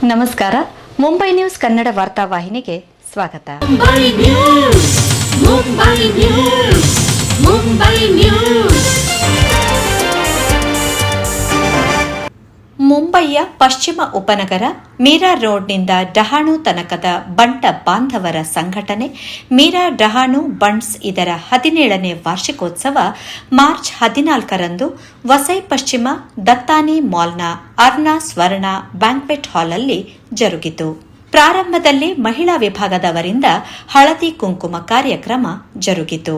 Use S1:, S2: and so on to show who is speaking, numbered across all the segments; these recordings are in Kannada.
S1: ನಮಸ್ಕಾರ. ಮುಂಬೈ ನ್ಯೂಸ್ ಕನ್ನಡ ವಾರ್ತಾವಾಹಿನಿಗೆ ಸ್ವಾಗತ. ಮುಂಬಯಿಯ ಪಶ್ಚಿಮ ಉಪನಗರ ಮೀರಾ ರೋಡ್ನಿಂದ ಡಹಾಣು ತನಕದ ಬಂಟ ಬಾಂಧವರ ಸಂಘಟನೆ ಮೀರಾ ಡಹಾಣು ಬಂಟ್ಸ್ ಇದರ 17ನೇ ವಾರ್ಷಿಕೋತ್ಸವ ಮಾರ್ಚ್ 14ರಂದು ವಸೈ ಪಶ್ಚಿಮ ದತ್ತಾನಿ ಮಾಲ್ನ ಅರ್ನಾ ಸ್ವರ್ಣ ಬ್ಯಾಂಕ್ವೆಟ್ ಹಾಲ್ನಲ್ಲಿ ಜರುಗಿತು. ಪ್ರಾರಂಭದಲ್ಲಿ ಮಹಿಳಾ ವಿಭಾಗದವರಿಂದ ಹಳದಿ ಕುಂಕುಮ ಕಾರ್ಯಕ್ರಮ ಜರುಗಿತು.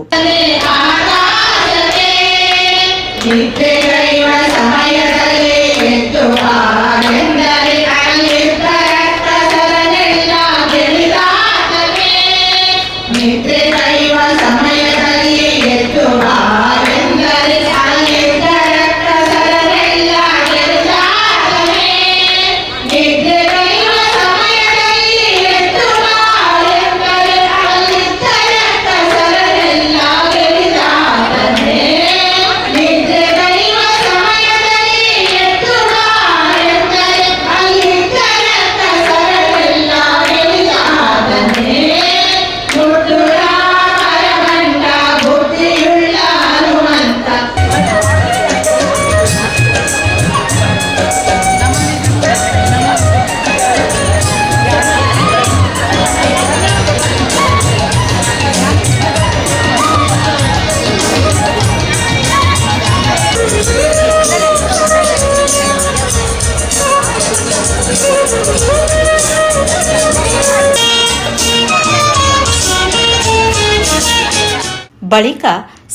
S1: ಬಳಿಕ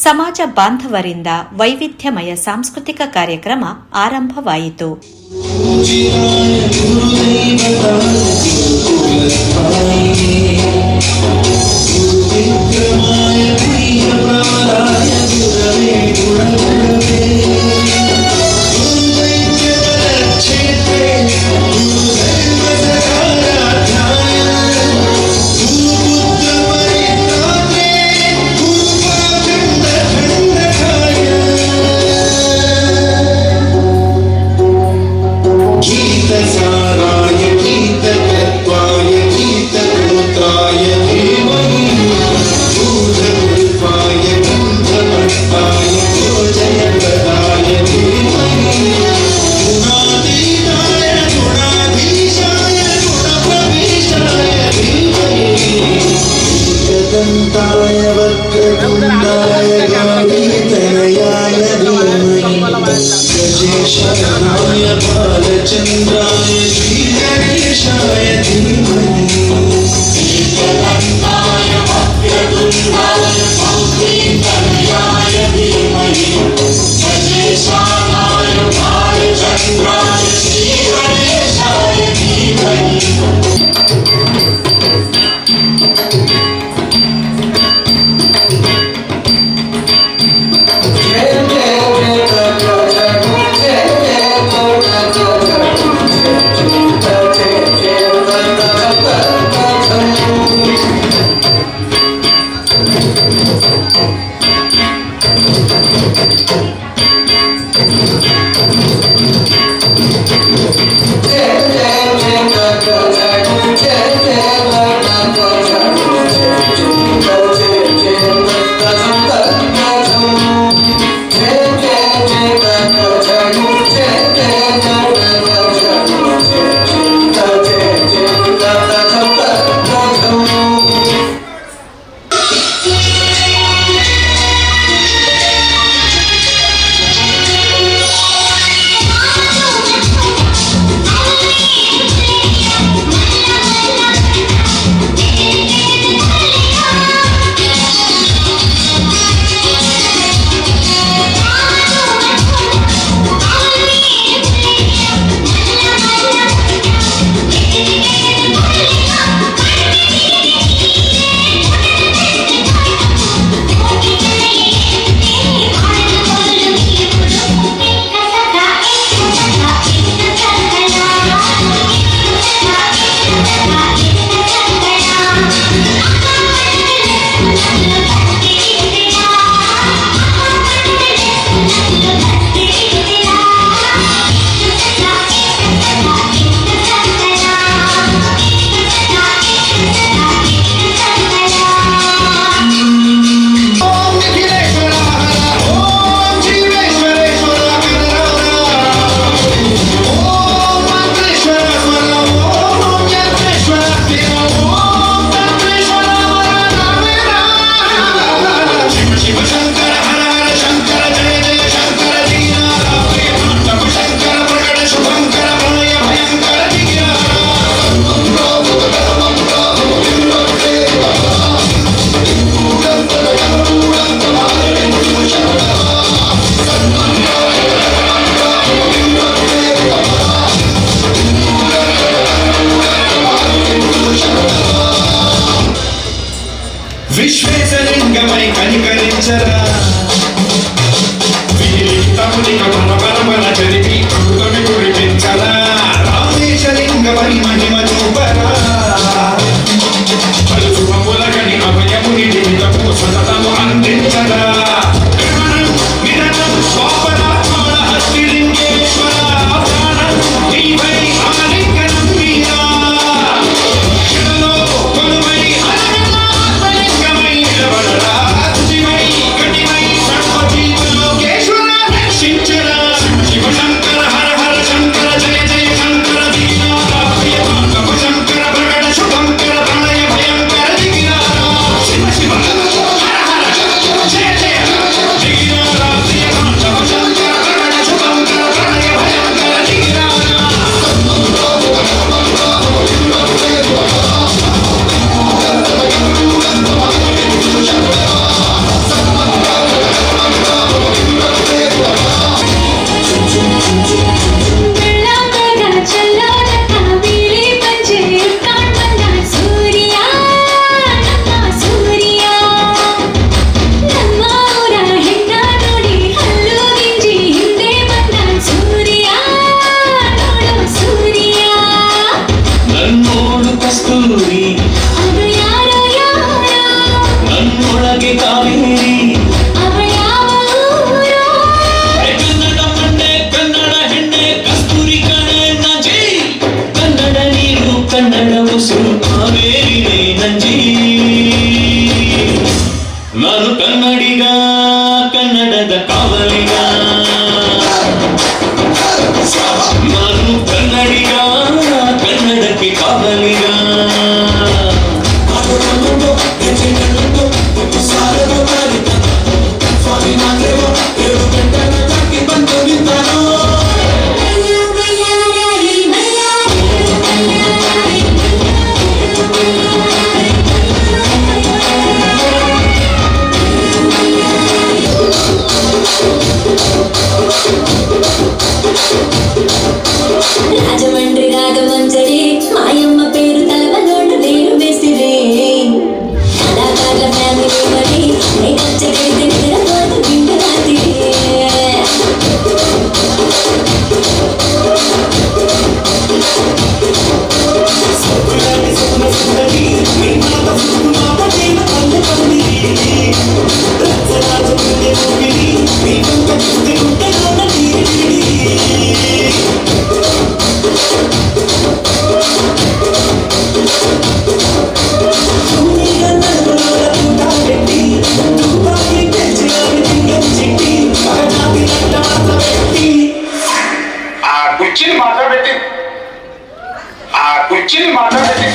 S1: ಸಮಾಜ ಬಾಂಧವರಿಂದ ವೈವಿಧ್ಯಮಯ ಸಾಂಸ್ಕೃತಿಕ ಕಾರ್ಯಕ್ರಮ ಆರಂಭವಾಯಿತು.
S2: Sarai మహిమ చూపరా పలుచువ ములగని అభయముని జీవితము సతతము అందించరా నిరతం స్వాపరాత్మల హస్తిలింగేశ్వర ప్రాణం నీవై అమలింగనం మీరా క్షణలో కొలువై అనంతమై నిలబడరా శివై గణివై సర్వజీవలోకేశ్వర రక్షించరా శివ శంకర హర హర శంకర జయ జయ శంకర దీనారా ప్రియమానవ శంకర ప్రకట శుభంకర ప్రణయ భయంకర దిగినారా శివ శివ హర హర జయ జయ దిగినారా ప్రియమానవ శంకర ప్రకట శుభంకర ప్రణయ భయంకర దిగినారా
S3: ಬೆಳ್ಳಾಂಗನ ಚಲ್ಲೋದ ಕಾವೇರಿ ಪಂಜೆ ಕಾಣ್ಬಂದ ಸೂರ್ಯ ನಮ್ಮ ಸೂರ್ಯ ನಮ್ಮ ಊರ ಹೆಣ್ಣ ನೋಡಿ ಹಲ್ಲು ಗಿಂಜಿ ಹಿಂದೆ ಬಂದ ಸೂರ್ಯ ನೋಡು ಸೂರ್ಯ
S4: ನನ್ನೋಡು ಕಸ್ತೂರಿ
S3: ಅದು ಯಾರೋ ಯಾರೋ
S4: ನನ್ನೊಳಗೆ ಕಾವೇರಿ
S3: ಅವಳ ಯಾವ ಊರೋ
S4: ಕನ್ನಡ ಮಣ್ಣೆ ಕನ್ನಡ ಹೆಣ್ಣೆ ಕಸ್ತೂರಿ ಕಣೆ ನಂಜಿ ಕನ್ನಡ ನೀರು ಕನ್ನಡ ಉಸಿರು ಕಾವೇರಿನೇ ನಂಜಿ ನಾನು ಕನ್ನಡಿಗ ಕನ್ನಡದ ಕಾವಲಿಗ ನಾನು ಕನ್ನಡಿಗ ಕನ್ನಡಕ್ಕೆ ಕಾವಲಿಗ
S3: రాజమండ్రి రాగవంచరి మాయమ్మ పేరు తలవలోడు నేను వేసిరే కళాకారుల ఫ్యామిలీ మరి నైనచ్చగైతే నిద్రపోతు బిడ్డ రాత్రి
S2: ఆ కుర్చీని మాట్లాడబెట్టి
S4: Hey,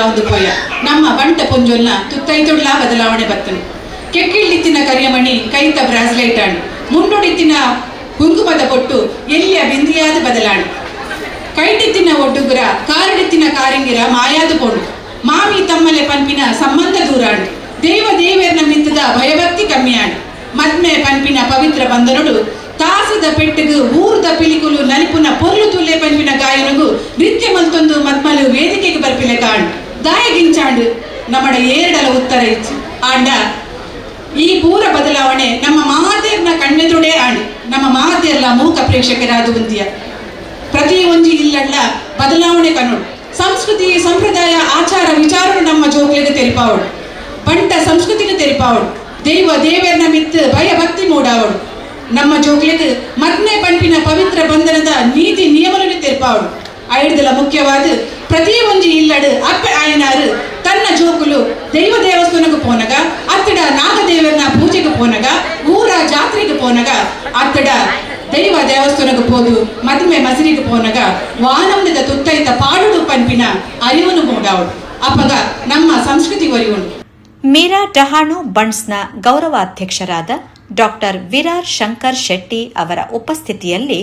S5: ಒಂದು ಪೊಯ್ಯ ನಮ್ಮ ಬಂಟ ಪೊಂಜೊಲ್ನ ತುತ್ತೈತೊಡ್ಲ ಬದಲಾವಣೆ ಬತ್ತನು. ಕೆಕ್ಕಿಳ್ಳಿತ್ತಿನ ಕರಿಯಮಣಿ ಕೈತ ಬ್ರಾಸ್ಲೈಟ್ ಆಣಿ, ಮುಂಡೊಡಿತ್ತಿನ ಕುಂಕುಮದ ಬೊಟ್ಟು ಎಲ್ಲಿಯ ಬಿಂದಿಯಾದ ಬದಲಾಣಿ, ಕೈಟಿತ್ತಿನ ಒಡ್ಡುಗುರ ಕಾರಡಿತ್ತಿನ ಕಾರಿಂಗಿರ ಮಾಯಾದ ಪೊಂಡು, ಮಾವಿ ತಮ್ಮಲೆ ಪಂಪಿನ ಸಂಬಂಧ ದೂರಾಣಿ, ದೇವೇರ್ನ ಮಿತ್ತದ ಭಯಭಕ್ತಿ ಕಮ್ಮಿಯಾಣಿ, ಮದ್ಮೆ ಪಂಪಿನ ಪವಿತ್ರ ಬಂಧನೊಡು ತಾಸದ ಪೆಟ್ಟಗು ಊರ್ದ ಪಿಲಿಕುಲು ನಲಿಪುನ ಪೊರ್ಲು ತುಲ್ಲೆ ಪಂಪಿನ ಗಾಯನಗು ನೃತ್ಯ ಮಲ್ತೊಂದು ಮದ್ಮಲು ವೇದಿಕೆಗೆ ಬರ್ಪಿಲೆ ಕಾಣ್ ದಾಯಗಿಂಚಾಂಡು ನಮ್ಮಡ ಏರಡಲ ಉತ್ತರ ಇಚ್ಚು ಆಂಡ ಈ ಪೂರ ಬದಲಾವಣೆ ನಮ್ಮ ಮಹಾದೇವ್ನ ಕಣ್ಣೆದುರೇ ಆಣಿ. ನಮ್ಮ ಮಹಾದೇರ್ಲ ಮೂಕ ಪ್ರೇಕ್ಷಕರಾದ ಉಂದಿಯ ಪ್ರತಿ ಒಂಜಿ ಇಲ್ಲಡ್ಲ ಬದಲಾವಣೆ ಕನ್ನೋಡು. ಸಂಸ್ಕೃತಿ ಸಂಪ್ರದಾಯ ಆಚಾರ ವಿಚಾರನು ನಮ್ಮ ಜೋಕ್ಲೆಗೆ ತೆರಿಪಾವಡು, ಬಂಟ ಸಂಸ್ಕೃತಿಗೆ ತೆರಿಪಾವಡು, ದೇವೇರ್ನ ಮಿತ್ತು ಭಯ ಭಕ್ತಿ ಮೂಡಾವಡು. ನಮ್ಮ ಜೋಕ್ಲೆಗೆ ಮದ್ನೆ ಪಂಪಿನ ಪವಿತ್ರ ಬಂಧನದ ನೀತಿ ನಿಯಮలను ತೆರಿಪಾವಡು. ಐಡ್ದಲ ಮುಖ್ಯವಾದ ಪ್ರತಿ ಒಂಜಿ ಇಲ್ಲಡು ಅಪ್ಪೆ ಆಯನಾರು ತನ್ನ ಜೋಕುಲು ದೈವ ದೇವಸ್ಥಾನಕ್ಕೆ ಪೋನಗ, ಅತ್ತಡ ನಾಗದೇವರನ ಪೂಜೆಗೆ ಪೋನಗ, ಊರ ಜಾತ್ರೆಗೆ ಪೋನಗ, ಅತ್ತಡ ದೈವ ದೇವಸ್ಥಾನಕ್ಕೆ ಹೋದು ಮದುವೆ ಮಸರಿಗೆ ಪೋನಗ ವಾನಂದದ ತುತ್ತೈತ ಪಾಡುಡು ಪಂಪಿನ ಅರಿವನ್ನು ಮೂಡಾವಡು. ಅಪ್ಪಗ ನಮ್ಮ ಸಂಸ್ಕೃತಿ ಒರಿಯುಂಡು.
S1: ಮೀರಾ ಡಹಾಣು ಬಂಡ್ಸ್ನ ಗೌರವಾಧ್ಯಕ್ಷರಾದ ಡಾಕ್ಟರ್ ವಿರಾರ್ ಶಂಕರ್ ಶೆಟ್ಟಿ ಅವರ ಉಪಸ್ಥಿತಿಯಲ್ಲಿ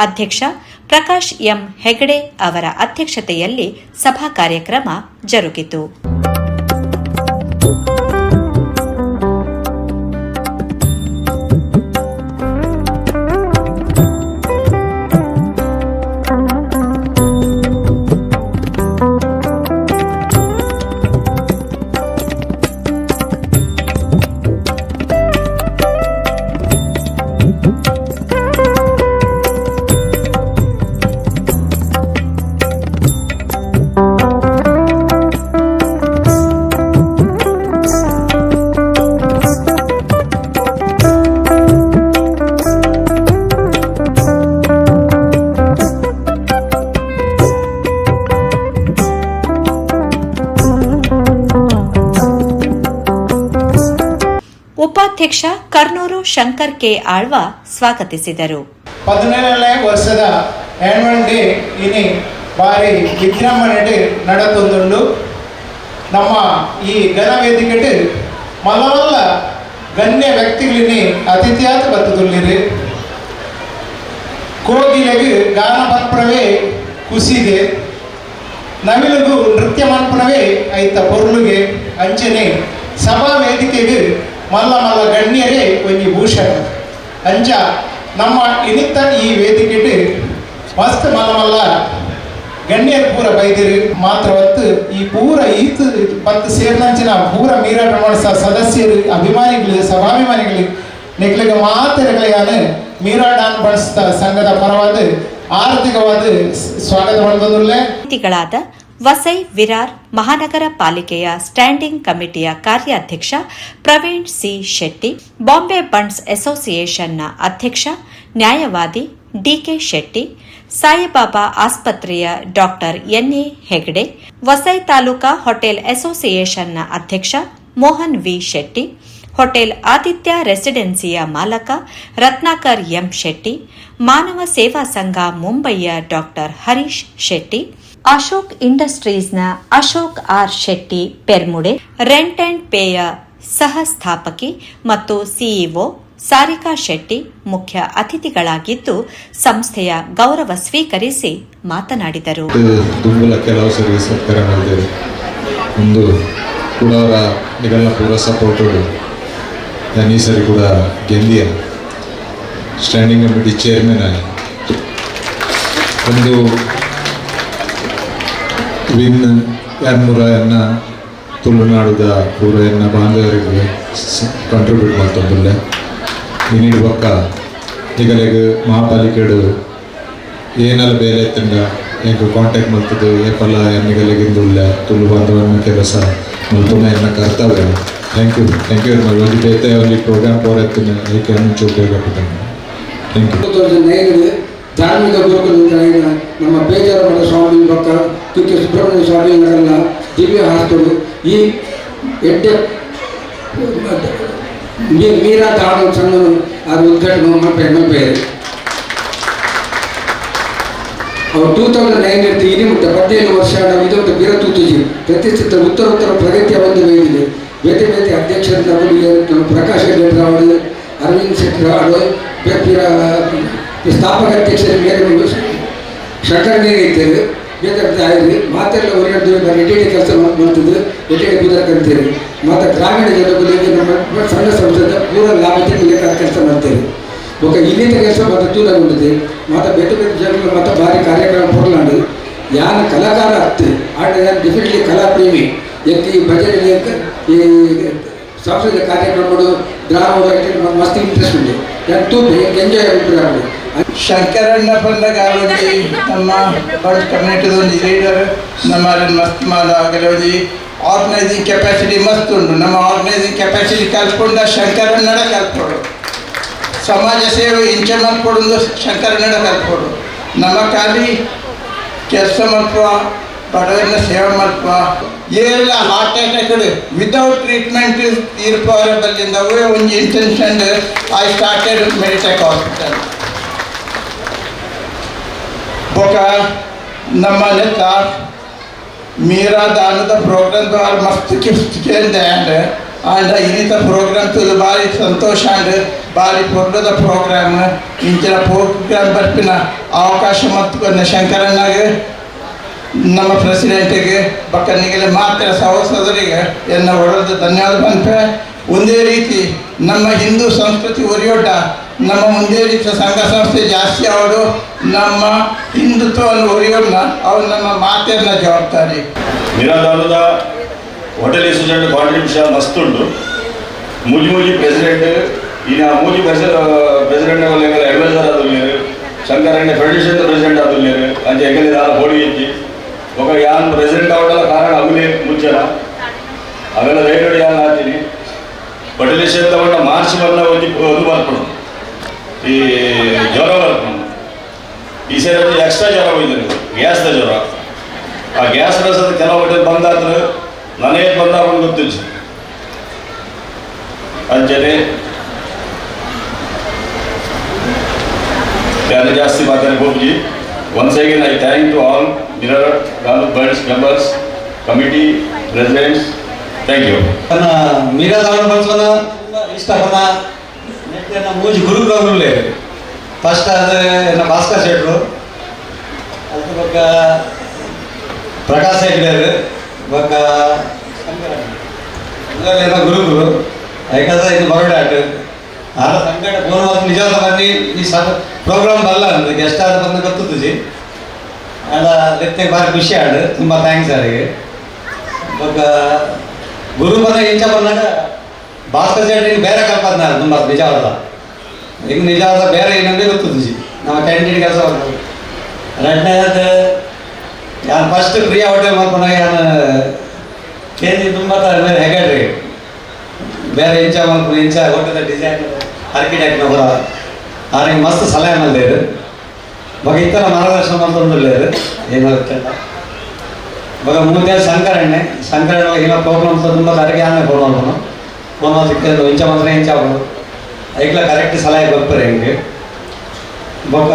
S1: ಅಧ್ಯಕ್ಷ ಪ್ರಕಾಶ್ ಎಂ ಹೆಗಡೆ ಅವರ ಅಧ್ಯಕ್ಷತೆಯಲ್ಲಿ ಸಭಾ ಕಾರ್ಯಕ್ರಮ ಜರುಗಿತು. ಉಪಾಧ್ಯಕ್ಷ ಕರ್ನೂರು ಶಂಕರ್ ಕೆ ಆಳ್ವ ಸ್ವಾಗತಿಸಿದರು.
S6: 17ನೇ ವರ್ಷದ ಆನ್ಯುವಲ್ ಡೇ ಇನಿ ಬಾರಿ ವಿಜೃಂಭಣೆಡು ನಡತೊಂದುಂಡು. ನಮ್ಮ ಈ ಘನ ವೇದಿಕೆಡು ಮಲವಲ್ಲ ಗಣ್ಯ ವ್ಯಕ್ತಿಗಳಿನಿ ಅತಿಥಿಯಾದ ಬತ್ತುದುಲ್ಲಿರು. ಕೋಗಿಲೆಗೂ ಗಾನ ಮನ್ಪುರವೇ ಖುಷಿಗೆ, ನವಿಲುಗೂ ನೃತ್ಯ ಮನ್ಪುರವೇ ಐತ ಪೊರ್ಲುಗೆ ಅಂಚನೆ ಸಭಾ ವೇದಿಕೆಗೂ ಮಲ್ಲ ಮಲ್ಲ ಗಣ್ಯರೇ ಒಂಜಿ ಭೂಷಣ ಅಂಚ ನಮ್ಮ ಇನಿತ್ತ ಈ ವೇದಿಕೆಡು ಮಸ್ತ್ ಮಲ್ಲ ಮಲ್ಲ ಗಣ್ಯರು ಪೂರ ಬೈದಿರು ಮಾತ್ರ ಹೊತ್ತು ಈ ಪೂರ ಈತು ಪತ್ತು ಸೇರಿದಂಚಿನ ಪೂರ ಮೀರಾ ಪ್ರಮಾಣ ಸದಸ್ಯರು ಅಭಿಮಾನಿಗಳು ಸಭಾಭಿಮಾನಿಗಳು ನೆಕ್ಲಿಗೆ ಮಾತುಗಳಾನು ಮೀರಾ ಡಾನ್ ಬಣಿಸ್ತ ಸಂಘದ ಪರವಾದ ಆರ್ಥಿಕವಾದ ಸ್ವಾಗತ
S1: ಅತಿಥಿಗಳಾದ ವಸೈ ವಿರಾರ್ ಮಹಾನಗರ ಪಾಲಿಕೆಯ ಸ್ಟ್ಯಾಂಡಿಂಗ್ ಕಮಿಟಿಯ ಕಾರ್ಯಾಧ್ಯಕ್ಷ ಪ್ರವೀಣ್ ಸಿ ಶೆಟ್ಟಿ, ಬಾಂಬೆ ಬಂಡ್ಸ್ ಅಸೋಸಿಯೇಷನ್ನ ಅಧ್ಯಕ್ಷ ನ್ಯಾಯವಾದಿ ಡಿಕೆ ಶೆಟ್ಟಿ, ಸಾಯಿಬಾಬಾ ಆಸ್ಪತ್ರೆಯ doctor N A Hegde, Vasai taluka hotel ಅಸೋಸಿಯೇಷನ್ನ ಅಧ್ಯಕ್ಷ ಮೋಹನ್ ವಿ ಶೆಟ್ಟಿ, ಹೋಟೆಲ್ ಆದಿತ್ಯ ರೆಸಿಡೆನ್ಸಿಯ ಮಾಲಕ ರತ್ನಾಕರ್ ಎಂ ಶೆಟ್ಟಿ, ಮಾನವ ಸೇವಾ ಸಂಘ ಮುಂಬಯಿಯ ಡಾಕ್ಟರ್ ಹರೀಶ್ ಶೆಟ್ಟಿ, ಅಶೋಕ್ ಇಂಡಸ್ಟ್ರೀಸ್ನ Ashok R Shetty Permude, rent and ಪೇಯ ಸಹ ಸ್ಥಾಪಕಿ ಮತ್ತು ಸಿಇಒ ಸಾರಿಕಾ ಶೆಟ್ಟಿ ಮುಖ್ಯ ಅತಿಥಿಗಳಾಗಿದ್ದು ಸಂಸ್ಥೆಯ ಗೌರವ ಸ್ವೀಕರಿಸಿ ಮಾತನಾಡಿದರು.
S7: ತುಂಬಲ ಕೆಲವು ಸರಿ ಸರ್ಕಾರ ಮಾಡಿದ್ದೇವೆ. ಒಂದು ಕೂಡ ಅವರ ನಿಗಲ್ನ ಪೂರ ಸಪೋರ್ಟು ನಾನು ಈ ಸರಿ ಕೂಡ ಗೆಂದಿಯ ಸ್ಟ್ಯಾಂಡಿಂಗ್ ಕಮಿಟಿ ಚೇರ್ಮನ್ ಆಗಿ ಒಂದು ವಿನ್ 200 ತುಳುನಾಡುದ ಪೂರ ಎನ್ನ ಬಾಂಧವರಿಗೆ ಕಾಂಟ್ರಿಬ್ಯೂಟ್ ಮಾಡ್ತಂದಿಲ್ಲ. ಇನ್ನಿಡು ಪಕ್ಕ ಈಗಲೆಗೆ ಮಹಾಪಾಲಿಕೆಡು ಏನೆಲ್ಲ ಬೇರೆ ಎತ್ತಂಗ ಹೆಂಗೆ ಕಾಂಟ್ಯಾಕ್ಟ್ ಮಾಡ್ತದೆ ಏಪಲ್ಲ ಎನ್ನಿಗಲೆಗಿಂದುಲ್ಲ ತುಳು ಬಾಂಧವನ ಕೆಲಸ ಮಲ್ತುನ ಎನ್ನ ಕರ್ತವ್ಯ. Thank you very much. ಒಂದು ಬೇತೆ ಒಂದು ಪ್ರೋಗ್ರಾಮ್ ಪೋರ ಎತ್ತಿನ ಏಕೆ ಮುಂಚೆ ಉಪಯೋಗಪಡ್ತಾನೆ. Thank you.
S8: ಧಾರ್ಮಿಕ ಗುರುಕುಲ ನಮ್ಮ ಬೇಜಾರಮಠ ಸ್ವಾಮಿ ಪಕ್ಕ ತುಕ್ಕೆ ಸುಬ್ರಹ್ಮಣ್ಯ ಸ್ವಾಮಿ ನಗರನ ದಿವ್ಯ ಹಾಸ್ಟೆಲು ಈ ಎಡ್ಡೆ ಮೀರಾ ದಾಣ ಸಂಘ ಅದು ಉದ್ಘಾಟನೆ ಮಲ್ಪೇರು. ಅವು 2009 ಇನಿ ಮುಟ್ಟ 17 ವರ್ಷ ನಾವು ಇದೊಂದು ಬೀರತೂತುಜಿ ಪ್ರತಿಷ್ಠಿತ ಉತ್ತರೋತ್ತರ ಪ್ರಗತಿಯ ಒಂದು ವೇದಿಕೆ ಬೇತೆ ಬೇತೆ ಅಧ್ಯಕ್ಷರಿಂದ ನಮ್ಮ ಪ್ರಕಾಶ್ ಗಡ್ರಾವಡು ಅರವಿಂದ್ ಶೆಟ್ಟರಾವಡು ಸ್ಥಾಪಕ ಅಧ್ಯಕ್ಷರ ಮೇಲೆ ಶಂಕರನೇ ಇದ್ದೇವೆ ಬೇಕಾದ್ರೆ ಮಾತೆಲ್ಲ ಹೊರಗಡೆ ರೆಡಿ ಕೆಲಸ ಮಾಡ್ತಿದ್ದು ರೆಡಿ ಬುದಕಂತೀರಿ ಮತ್ತು ಗ್ರಾಮೀಣ ಜನಗಳಿಗೆ ನಮ್ಮ ಸಣ್ಣ ಸಂಸ್ಥೆದ ಪೂರ ಲಾಭ ತೆಗಿಲಿಕ್ಕೆ ಕೆಲಸ ಮಾಡ್ತೇವೆ ఒక ಇನ್ನಿತ ಕೆಲಸ ಮತ್ತು ತೂಲಗೊಂಡಿದೆ ಮತ್ತು ಬೇರೆ ಬೇರೆ ಜನಗಳು ಮತ್ತು ಭಾರಿ ಕಾರ್ಯಕ್ರಮ ಪೊರ್ಲಾಂಡು ಯಾನ ಕಲಾಕಾರ ಆಗ್ತದೆ ಆಟ ಯಾರು ಡೆಫಿನೆಟ್ಲಿ ಕಲಾಪ್ರೇಮಿ ಎತ್ತಿ ಭಜನೆ ಈ ಸಾಂಸ್ಕೃತಿಕ ಕಾರ್ಯಕ್ರಮಗಳು ಡ್ರಾಮಾ ಮಸ್ತ್ ಇಂಟ್ರೆಸ್ಟ್ ಉಂಟು ಯಾರು ತೂಪು ಎಂಜಾಯ್ ಆಗ್ಬಿಟ್ಟು
S9: ಶಂಕರಣ್ಣ ಬಂದಗಾವಲ್ಲಿ ನಮ್ಮ ವರ್ಲ್ಡ್ ಕಮ್ಯುನಿಟಿದ ಒಂದು ಲೀಡರ್ ನಮ್ಮಲ್ಲಿ ಮಸ್ತ್ ಆಗಲಿ ಒಂದು ಆರ್ಗನೈಸಿಂಗ್ ಕೆಪಾಸಿಟಿ ಮಸ್ತ್ ಉಂಟು ನಮ್ಮ ಆರ್ಗನೈಸಿಂಗ್ ಕೆಪಾಸಿಟಿ ಕಲ್ತ್ಕೊಂಡ ಶಂಕರಣ್ಣನ ಕಲ್ತ್ಕೊಡು ಸಮಾಜ ಸೇವೆ ಇಂಚೆ ಮಾಡ್ಕೊಡೋದು ಶಂಕರಣ್ಣನ ಕಲ್ತ್ಕೊಡು ನಮ್ಮ ಖಾಲಿ ಕೆಲಸ ಮಾಡ್ಕೋ ಬಡವರನ್ನ ಸೇವೆ ಮಾಡ್ಕೋ ಏನೆಲ್ಲ ಹಾರ್ಟ್ ಅಟ್ಯಾಕ್ ವಿತೌಟ್ ಟ್ರೀಟ್ಮೆಂಟ್ ತೀರ್ಪವರಬಲ್ಲಿಂದ ಒಂದು intention I started Meditech hospital ಬೊಕ ನಮ್ಮ ನೆತ್ತ ಮೀರಾ ದಾನದ ಪ್ರೋಗ್ರಾಮ್ ದ್ವಾರ ಮಸ್ತ್ ಕೇಳಿದೆ ಆಂಡ ಇನ್ನಿತ ಪ್ರೋಗ್ರಾಮ್ ತುದು ಭಾರಿ ಸಂತೋಷ ಅಂಡ್ ಭಾರಿ ಪೊರ್ಲದ ಪ್ರೋಗ್ರಾಮ್ ಇಂಚಿನ ಪ್ರೋಗ್ರಾಮ್ ಬರ್ಪಿನ ಅವಕಾಶ ಮತ್ತು ಶಂಕರಣ್ಣಗೆ ನಮ್ಮ ಪ್ರೆಸಿಡೆಂಟಿಗೆ ಬಕ್ಕನಿಗೆ ಮಾತ್ರ ಸಹೋದರಿಗೆ ಎನ್ನ ಒಳ್ಳೆದ ಧನ್ಯವಾದ ಬಂಪೆ ಒಂದೇ ರೀತಿ ನಮ್ಮ ಹಿಂದೂ ಸಂಸ್ಕೃತಿ ಒರಿಯೋಟ ನಮ್ಮ ಒಂದೇ ರೀತಿಯ ಸಂಘ ಸಂಸ್ಥೆ ಜಾಸ್ತಿ ಅವರು ನಮ್ಮ ಹಿಂದುತ್ವವನ್ನು ಒರಿಯೋಣ ಅವ್ರು ನಮ್ಮ ಮಾತೆಯನ್ನ ಜವಾಬ್ದಾರಿ
S10: ನಿರಾಧಾರದ ಹೋಟೆಲ್ ಅಸೋಸಿಯೇಷನ್ ಕಾಂಟ್ರಿಬ್ಯೂಷನ್ ಮಸ್ತ್ ಉಂಟು ಮೂಜಿ ಪ್ರೆಸಿಡೆಂಟ್ ಈಗ ಮೂಜಿ ಪ್ರೆಸಿಡೆಂಟ್ ಅಡ್ವೈಸರ್ ಆದುಲ್ಲೇರು ಶಂಕರಣ್ಣ ಫೆಡರೇಷನ್ ಪ್ರೆಸಿಡೆಂಟ್ ಆದುಲ್ಲೇರು ಅಂಚೆ ಹೆಗಲಿ ದಾರ ಹೋಳಿ ಇಜ್ಜಿ ఒక యాన్ ప్రెసిడెంట్ అవడం కారణం అగులే ముచ్చట అగల రేటు యాన్ ఆತೀನಿ పటలేషన్ తಗೊಂಡ ಮಾರ್ಚ್ ಬಂದ ಒಂದು ಬರ್ಕೊಂಡು ಈ ಜ್ವರ ಬರ್ಕೊಂಡು ಈ ಸರಿ ಎಕ್ಸ್ಟ್ರಾ ಜ್ವರ ಹೋಯ್ತು ಗ್ಯಾಸ್ದ ಜ್ವರ ಆ ಗ್ಯಾಸ್ ರಸದ ಕೆಲವು ಹೋಟೆಲ್ ಬಂದಾದ್ರೆ ನನಗೆ ಬಂದಾಗ ಗೊತ್ತಿಲ್ಲ ಅಂಜನೆ ಯಾರು ಜಾಸ್ತಿ ಮಾತಾಡಿ ಹೋಗಿ once again I thank to all Mirror Birds members, committee, presidents. Thank you.
S11: Meera ದಾವಣ ಬಳಸೋಣ ಇಷ್ಟಪಡ ನೆಟ್ಟಿನ ಮೂಜಿ ಗುರುಗಳೇ ಫಸ್ಟ್ ಅದು ಎನ್ನ ಭಾಸ್ಕರ್ ಶೆಟ್ಟರು ಅದ್ರ ಬೊಕ್ಕ ಪ್ರಕಾಶ್ ಹೆಗ್ಡೆರು ಬೊಕ್ಕ ಎಲ್ಲ ಗುರುಗಳು ಯಾಕಂದ್ರೆ ಇದು ಬರಡಾಟ ಆದ ಸಂಕಟ ಫೋನ್ ಮಾತ್ರ ನಿಜವಾದ ಬನ್ನಿ ಈ ಪ್ರೋಗ್ರಾಮ್ ಬಲ್ಲ ಅಂದ್ರೆ ಗೆಸ್ಟ್ ಆದ ಬಂದು ಗೊತ್ತಿದ್ದುಜಿ ಅಲ್ಲ ಲೆತ್ತೆ ಭಾರಿ ಖುಷಿ ಆಡು ತುಂಬ ಥ್ಯಾಂಕ್ಸ್ ಅವರಿಗೆ ಬೊಕ್ಕ ಗುರು ಬಂದ ಇಂಚ ಬಂದಾಗ ಭಾಸ್ಕರ್ ಶೆಟ್ಟಿ ಬೇರೆ ಕಲ್ಪದ್ನ ತುಂಬ ನಿಜವಾದ ಈಗ ನಿಜವಾದ ಬೇರೆ ಏನಂದ್ರೆ ಗೊತ್ತಿದ್ದುಜಿ ನಮ್ಮ ಕ್ಯಾಂಟೀನ್ ಕೆಲಸ ಮಾಡ್ಬೋದು ಎರಡನೇದು ಯಾರು ಫಸ್ಟ್ ಪ್ರಿಯಾ ಹೋಟೆಲ್ ಮಾಡ್ಕೊಂಡಾಗ ಯಾರು ಕೇಂದ್ರ ತುಂಬ ಹೆಗಡ್ರಿ ಬೇರೆ ಇಂಚ ಮಾಡ್ಕೊಂಡು ಇಂಚ ಹೋಟೆಲ್ ಡಿಸೈನ್ ಆರ್ಕಿಟೆಕ್ಟ್ ಅವರ ಅವ್ರಿಗೆ ಮಸ್ತ್ ಸಲಹೆ ಮಲ್ದೇರು ಬಗ ಇತರ ಮಾರ್ಗದರ್ಶನ ಮಾಡ್ಕೊಂಡ್ಲೇರು ಏನಾಗುತ್ತಲ್ಲ ಬಗ ಮುಂದೆ ಶಂಕರಣ್ಣೆ ಏನೋ ಪ್ರೋಗ್ರಾಮ್ಸ್ ತುಂಬ ಕರೆಗೆ ಆಮೇಲೆ ಫೋನ್ ಮಾಡ್ಕೊಂಡು ಫೋನ್ ಸಿಕ್ಕಿದ್ದು ಇಂಚ ಮಾತ್ರ ಇಂಚ ಆಗ್ಬೋದು ಐಕ್ಲ ಕರೆಕ್ಟ್ ಸಲಹೆ ಬರ್ತಾರೆ ಹೆಂಗೆ ಬೊಕ್ಕ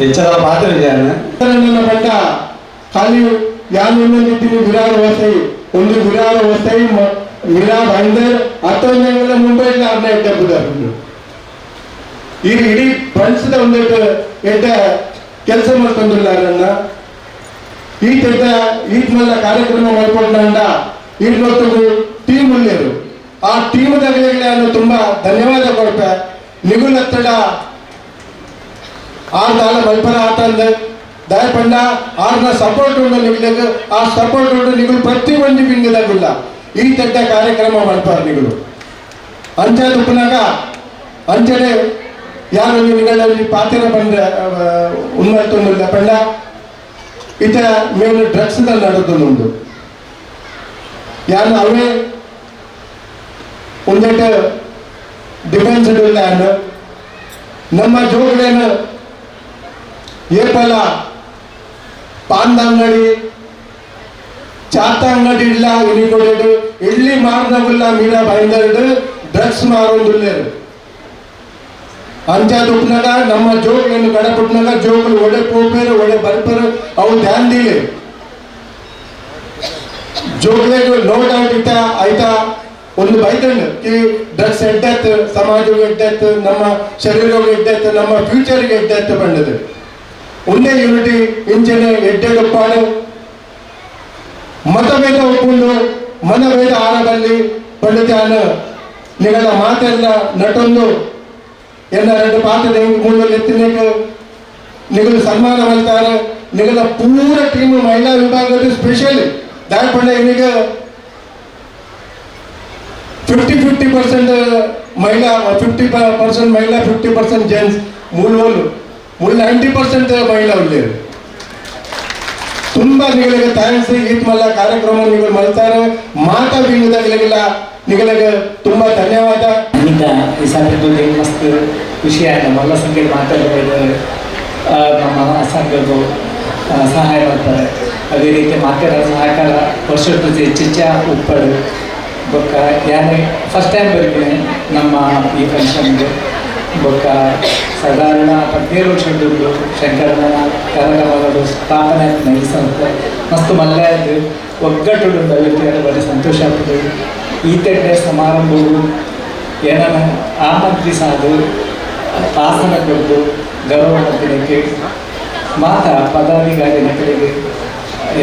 S11: ಇಂಚದ ಪಾತ್ರ ಇದೆ
S6: ಪಟ್ಟ ಖಾಲಿ ಯಾರು ಇನ್ನೊಂದಿದ್ದೀನಿ ವಿರಾರ ವಸೈ ಒಂದು ವಿರಾರ ವಸೈ ಮೀರಾ ಭಾಯಿಂದರ್ ಹತ್ತೊಂದೆಲ್ಲ ಮುಂಬೈಲಿ ಅರ್ಧ ಎಡ್ಡೆ ಬುದ್ಧ ಈಗ ಇಡೀ ಫ್ರೆಂಡ್ಸ್ದ ಒಂದೆಟ್ಟು ಎಡ್ಡ ಕೆಲಸ ಮಾಡ್ಕೊಂಡಿಲ್ಲ ನನ್ನ ಈಟ್ ಮಲ್ಲ ಕಾರ್ಯಕ್ರಮ ಮಾಡ್ಕೊಂಡ ಈಟ್ನೊತ್ತು ಟೀಮ್ ಉಳ್ಳೇರು ಆ ಟೀಮ್ದಾಗಲೇ ನಾನು ತುಂಬಾ ಧನ್ಯವಾದ ಕೊಡ್ಪೆ ನಿಗುಲತ್ತಡ ಆರ್ ದಾಲ ಮಲ್ಪರ ಆಟ ಅಂದ ದಯಪಂಡ ಆರ್ನ ಸಪೋರ್ಟ್ ಉಂಡು ನಿಗ್ಲಿಕ್ಕೆ ಆ ಸಪೋರ್ಟ್ ಉಂಡು ನಿಗುಲು ಪ್ರತಿ ಒಂದು ಬಿಂಗದಾಗುಲ್ಲ ಈ ತೆಡ್ಡ ಕಾರ್ಯಕ್ರಮ ಮಾಡ್ತಾರೆ ನಿಗಳು ಅಂಚೆ ಉಪ್ಪನಾಗ ಅಂಚನೆ ಯಾರು ನಿಗಳಲ್ಲಿ ಪಾತ್ರ ಬಂದ್ರೆ ಉನ್ಮತ್ತೊಂದಿಲ್ಲ ಪಂಡ ಇತ ಮೇಲು ಡ್ರಗ್ಸ್ ನಡುತ್ತೊಂದು ಯಾರು ಅವೇ ಒಂದೆಟ್ಟು ಡಿಫೆನ್ಸ್ ಇಲ್ಲ ನಮ್ಮ ಜೋಗುಳೇನು ಏಪಲ ಪಾನ್ದ ಅಂಗಡಿ ಚಾತ ಅಂಗಡಿ ಇಲ್ಲ ಇನಿಗೊಡೆಡು ಎಲ್ಲಿ ಮಾರ್ದವಿಲ್ಲ ಮೀರಾ ಬೈಂದರ್ಡು ಡ್ರಗ್ಸ್ ಮಾರೊಂದುಲ್ಲೇರು ಅಂಚಾದ ಉಪ್ನಾಗ ನಮ್ಮ ಜೋಗುಳೇನು ಗಡಪುಟ್ನಾಗ ಜೋಗುಲು ಒಡೆ ಪೋಪು
S12: ಮಲ್ಪರ್ ಅವು ಧ್ಯಾನ ದಿಲೆ ಜೋಗ್ಲೆಗ್ ನೋ ಡೌಟ್ ಇತ್ತ ಆಯ್ತಾ ಒಂದು ಬೈತಂಡ್ ಕಿ ಡ್ರಗ್ಸ್ ಎಡ್ಡೆತ್ ಸಮಾಜಕ್ಕೆ ಎಡ್ಡೆತ್ ನಮ್ಮ ಶರೀರಕ್ಕೆ ಎಡ್ಡೆತ್ ನಮ್ಮ ಫ್ಯೂಚರ್ಗೆ ಎಡ್ಡೆತ್ ಬಂದದ್ದು ಒಂದೇ ಯೂನಿಟಿ ಇಂಜಿನ್ ಎಡ್ಡೆಡಪ್ಪಾಡು ಮತಭೇದ ಒಪ್ಪುಂಡು ಮನಭೇದ ಆರದಲ್ಲಿ ಪಂಡಿತಾನ ನಿಗಳ ಮಾತೆಲ್ಲ ನಟೊಂದು ಎಲ್ಲ ಎರಡು ಪಾತ್ರದ ಮೂಲ ಎತ್ತಿನೇಕ ನಿಗಳು ಸನ್ಮಾನ ಮಾಡ್ತಾರೆ ನಿಗಳ ಪೂರ ಟೀಮ್ ಮಹಿಳಾ ವಿಭಾಗದ ಸ್ಪೆಷಲಿ ದಾಟ್ ಪಂಡ ಈಗ 50% ಮಹಿಳಾ 50% ಮಹಿಳಾ 50% ಜೆಂಟ್ಸ್ ಮೂಲ 90% ಮಹಿಳಾ ಉಳ್ಳೇರು ತುಂಬಾ ನಿಗಳಿಗೆ ಥ್ಯಾಂಕ್ಸ್ ಈತ್ ಮಲ್ಲ ಕಾರ್ಯಕ್ರಮ ನೀವು ಮಾಡ್ತಾರೆ ಮಾತಾಡಿಲ್ಲ ನಿಮಗೆ ತುಂಬಾ ಧನ್ಯವಾದ
S13: ಈಗ ಈ ಸಂದರ್ಭದಲ್ಲಿ ಮಸ್ತ್ ಖುಷಿ ಆಯ್ತು ಮಲ್ಲ ಸಂಖ್ಯೆ ಮಾತಾಡಿದ್ರೆ ನಮ್ಮ ಸಂಘಕ್ಕೂ ಸಹಾಯ ಮಾಡ್ತಾರೆ ಅದೇ ರೀತಿ ಮಾತಾಡೋ ಸಹಕಾರ ವರ್ಷದ ಹೆಚ್ಚೆಚ್ಚ ಉಪ್ಪಡು ಬೊಕ್ಕ ಯಾನೇ ಫಸ್ಟ್ ಟೈಮ್ ಬರ್ತೀನಿ ನಮ್ಮ ಈ ಫಂಕ್ಷನ್ಗೆ ಬೊಕ್ಕ ಸಾಧಾರಣ 17 ವರ್ಷದ್ದು ಶಂಕರನ ಕಾರ್ಯಕ್ರಮಗಳು ಸ್ಥಾಪನೆ ನಡೆಸಂತ ಮಸ್ತ್ ಮಲ್ಯಾದ ಒಗ್ಗಟ್ಟು ಬರೀ ಸಂತೋಷ ಆಗ್ತದೆ ಈ ತೆಡ್ಡೆ ಸಮಾರಂಭವು ಏನನ್ನ ಆಮಂತ್ರಿಸೋದು ಆಸನ ಕೊಟ್ಟು ಗೌರವ ದಿನಕ್ಕೆ ಮಾತಾ ಪದಾಧಿಕಾರಿ ಕಡೆಗೆ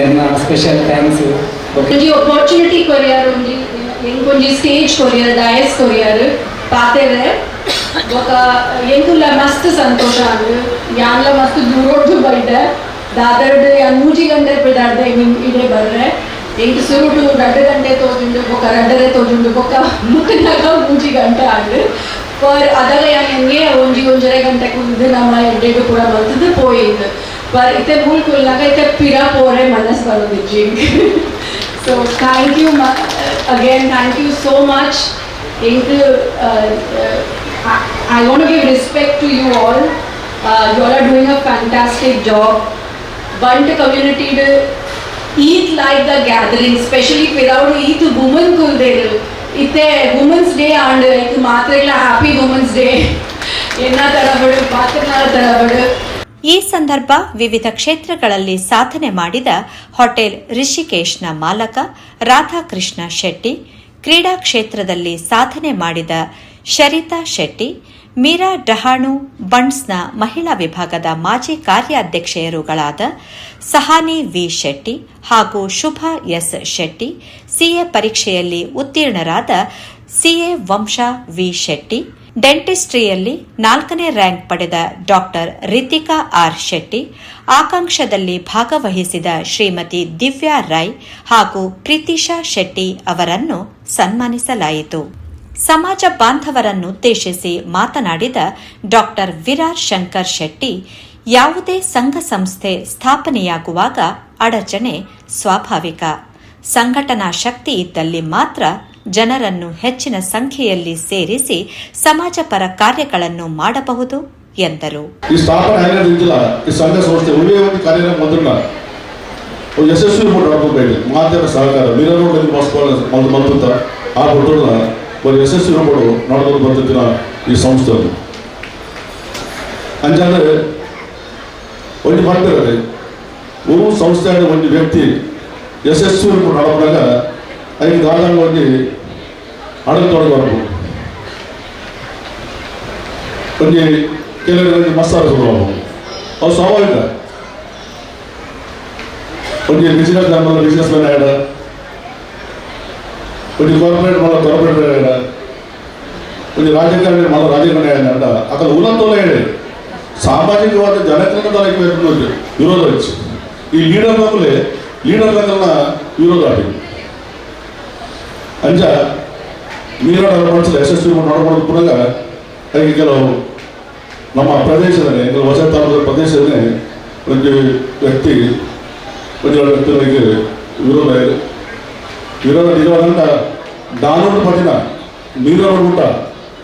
S13: ಏನ ಸ್ಪೆಷಲ್ ಥ್ಯಾಂಕ್ಸ್
S14: ಒಂಜಿ ಆಪರ್ಚುನಿಟಿ ಕೊರಿಯಾರು ಒಂಜಿ ಸ್ಟೇಜ್ ಕೊರಿಯಾರು ಡಯಸ್ ಕೊರಿಯಾರು ಪಾತೆರೆ ఒక ಎಂಕುಲ ಮಸ್ತ್ ಸಂತೋಷ ಅಂದು ಯಾನ್ಲ ಮಸ್ತ್ ದೂರೋಡ್ದು ಬೈದೆ ದಾದರ್ಡು ಯಾನ್ 3 ಗಂಟೆ ಬಿಡಾಡ್ದೆ ಇಡೆ ಬರ್ರೆ ಎಂಟು ಸುರುಟು 2 ಗಂಟೆ ತೋಜುಂಡು ಬೊಕ 2 ತೋಜುಂಡು ಬೊಕ ಮುಟ್ಟನಾಗ 3 ಗಂಟೆ ಆಡು पर अदग यांगे ಒಂಜರೆ ಗಂಟೆ ಕುಂದು ನಮ್ಮ ಎಡ್ಡೆಡು ಕೂಡ ಬರ್ತದೆ ಪೋಯಿದ್ದು पर इते मूल कुलनाಗ इते पिरा पोरे मनस बरोदिज्जी so thank you again thank you so much I want to give respect to you all you all are doing a fantastic job Bant community eat like the gathering especially without eat women kulderu ite women's day and ಇದು ಮಾತ್ರ ಇಲ್ಲ ಹ್ಯಾಪಿ ವುಮೆನ್ಸ್ ಡೇ ಏನ ತರಬಡು ಮಾತ್ರ ತರಬಡು
S1: ಈ ಸಂದರ್ಭ ವಿವಿಧ ಕ್ಷೇತ್ರಗಳಲ್ಲಿ ಸಾಧನೆ ಮಾಡಿದ ಹೋಟೆಲ್ ರಿಷಿಕೇಶ್ನ ಮಾಲಕ ರಾಧಾಕೃಷ್ಣ ಶೆಟ್ಟಿ, ಕ್ರೀಡಾ ಕ್ಷೇತ್ರದಲ್ಲಿ ಸಾಧನೆ ಮಾಡಿದ ಶರಿತಾ ಶೆಟ್ಟಿ, ಮೀರಾ ಡಹಾಣು ಬಂಡ್ಸ್ನ ಮಹಿಳಾ ವಿಭಾಗದ ಮಾಜಿ ಕಾರ್ಯಾಧ್ಯಕ್ಷೆಯರುಗಳಾದ ಸಹಾನಿ ವಿ ಶೆಟ್ಟಿ ಹಾಗೂ ಶುಭಾ ಎಸ್ ಶೆಟ್ಟಿ, ಸಿಎ ಪರೀಕ್ಷೆಯಲ್ಲಿ ಉತ್ತೀರ್ಣರಾದ ಸಿಎ ವಂಶಾ ವಿ ಶೆಟ್ಟಿ, ಡೆಂಟಿಸ್ಟ್ರಿಯಲ್ಲಿ 4ನೇ ರ್ಯಾಂಕ್ ಪಡೆದ ಡಾಕ್ಟರ್ ರಿತಿಕಾ ಆರ್ ಶೆಟ್ಟಿ, ಆಕಾಂಕ್ಷದಲ್ಲಿ ಭಾಗವಹಿಸಿದ ಶ್ರೀಮತಿ ದಿವ್ಯಾ ರೈ ಹಾಗೂ ಪ್ರೀತಿಶಾ ಶೆಟ್ಟಿ ಅವರನ್ನು ಸನ್ಮಾನಿಸಲಾಯಿತು. ಸಮಾಜ ಬಾಂಧವರನ್ನುದ್ದೇಶಿಸಿ ಮಾತನಾಡಿದ ಡಾಕ್ಟರ್ ವಿರಾರ್ ಶಂಕರ್ ಶೆಟ್ಟಿ, ಯಾವುದೇ ಸಂಘ ಸಂಸ್ಥೆ ಸ್ಥಾಪನೆಯಾಗುವಾಗ ಅಡಚಣೆ ಸ್ವಾಭಾವಿಕ. ಸಂಘಟನಾ ಶಕ್ತಿ ಇದ್ದಲ್ಲಿ ಮಾತ್ರ ಜನರನ್ನು ಹೆಚ್ಚಿನ ಸಂಖ್ಯೆಯಲ್ಲಿ ಸೇರಿಸಿ ಸಮಾಜಪರ ಕಾರ್ಯಗಳನ್ನು ಮಾಡಬಹುದು ಎಂದರು.
S7: ಈ ಸ್ಥಾಪನೆ ಆಗಿರೋದಿಲ್ಲ, ಈ ಸಂಘ ಸಂಸ್ಥೆ ಒಳ್ಳೆಯ ಒಂದು ಕಾರ್ಯ ಮೊದಲ ಯಶಸ್ವಿ ಮಾಡಬೇಕು. ಮಾಧ್ಯಮ ಸಹಕಾರ ಮೀರರೋಡ್ ಮಲ್ಪುತ್ತ ಆ ಬಿಟ್ಟಲ್ಲ ಒಂದು ಯಶಸ್ವಿ ನಡೆದು ಬರ್ತಿದ್ದಿನ ಈ ಸಂಸ್ಥೆ ಅಂಜಾದ್ರೆ ಒಂದು ಮಾಡ್ತಿರೋದು ಒಂದು ಸಂಸ್ಥೆ ಒಂದು ವ್ಯಕ್ತಿ ಯಶಸ್ವಿ ನಡಪದಾಗ ಐದು ದಾದಂಗ ಹೋಗಿ ಆಡಳಿತೊಳಗೆ ಒಂದು ಕೆಲವರಿಗೆ ಮಸಾಲ ಅವು ಸ್ವಾಭಾವಿಕ. ಒಂದು ಬಿಸಿನೆಸ್ ಮ್ಯಾನ್ ಬಿಸಿನೆಸ್ ಮ್ಯಾನ್ ಆಡ, ಒಂದು ಕಾರ್ಪೊರೇಟ್ ಮಾಡೋ ಕಾರ್ಪೊರೇಟ್ ಆಡ, ಒಂದು ರಾಜಕಾರಣಿ ಮಾಡೋ ರಾಜಕಾರಣಿ ಆಡ. ಅక్కడ ಉನ್ನತೋಲ ಹೇಳಿ ಸಾಮಾಜಿಕವಾದ ಜನಕಲ್ಯಾಣಕ್ಕೆ ವಿರೋಧ ಹೆಚ್ಚು. ಈ ಲೀಡರ್ಗಳನ್ನ ವಿರೋಧ ಆಡಿ ಅಂಜ ಮೀರಾಡ ಮಾಡಿಸಲು ಯಶಸ್ವಿ ನೋಡ್ಬೋದು. ಪುನಃ ಹಾಗೆ ಕೆಲವು ನಮ್ಮ ಪ್ರದೇಶದಲ್ಲಿ ಹೊಸ ತಾಲೂಕು ಪ್ರದೇಶದಲ್ಲಿ ಒಂದು ವ್ಯಕ್ತಿ ಒಂದೆರಡು ವ್ಯಕ್ತಿಗಳಿಗೆ ವಿರೋಧ ಇರೋದಂತ ದಾನೋಡು ಪಟ್ಟಿನ ನೀರೋಡ್ಬಿಟ್ಟ